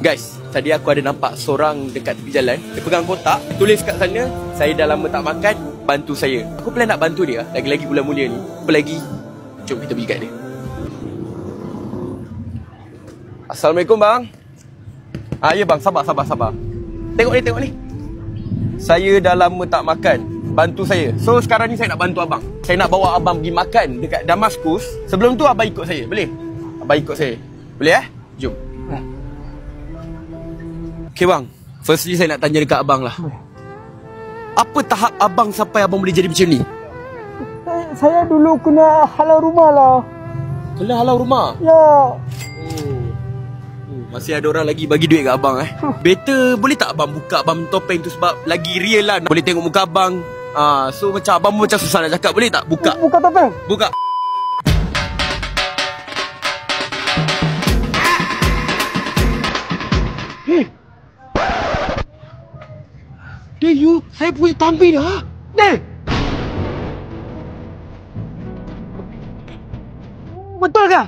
Guys, tadi aku ada nampak seorang dekat tepi jalan. Dia pegang kotak, tulis kat sana, saya dah lama tak makan, bantu saya. Aku plan nak bantu dia, lagi-lagi bulan mulia ni. Apa lagi? Jom kita pergi kat dia. Assalamualaikum bang. Ya bang, sabar. Tengok ni. Saya dah lama tak makan, bantu saya. So sekarang ni saya nak bantu abang. Saya nak bawa abang pergi makan dekat Damaskus. Sebelum tu abang ikut saya, boleh? Abang ikut saya. Boleh Jom. Okay bang, firstly saya nak tanya dekat abang lah. Apa tahap abang sampai abang boleh jadi macam ni? Saya dulu kena halau rumah lah. Kena halau rumah? Ya. Masih ada orang lagi bagi duit kat abang Better boleh tak abang buka abang topeng tu, sebab lagi real lah. Boleh tengok muka abang. So macam abang macam susah nak cakap. Boleh tak buka? Buka topeng? Buka. You, saya punya tampil dah. Betul ke?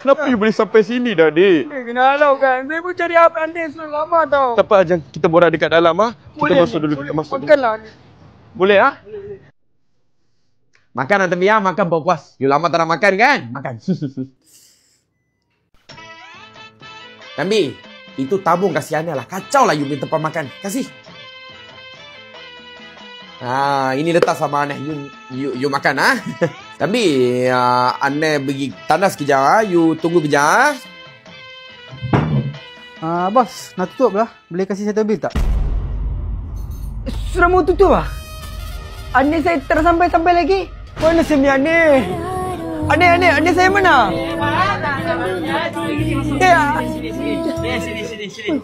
Kenapa you boleh sampai sini dah, Dik? Kena halau kan. Saya pun cari apa Andis lama tau. Tak apa, Ajang. Kita borak dekat dalam Kita masuk dulu. Makanlah. Boleh Makan Temi makan puas. You lama tak nak makan kan? Makan. Temi, itu tabung kasih Ana lah. Kacau lah you punya tempat makan. Kasih. Ini letak sama Ana. You makan Temi, Ana pergi tandas kejap You tunggu kejap Bos, nak tutup lah. Boleh kasih satu bil tak? Sudah mau tutup Ane saya tersampai-sampai lagi. Mana saya punya Ane? Ane saya mana? Sini.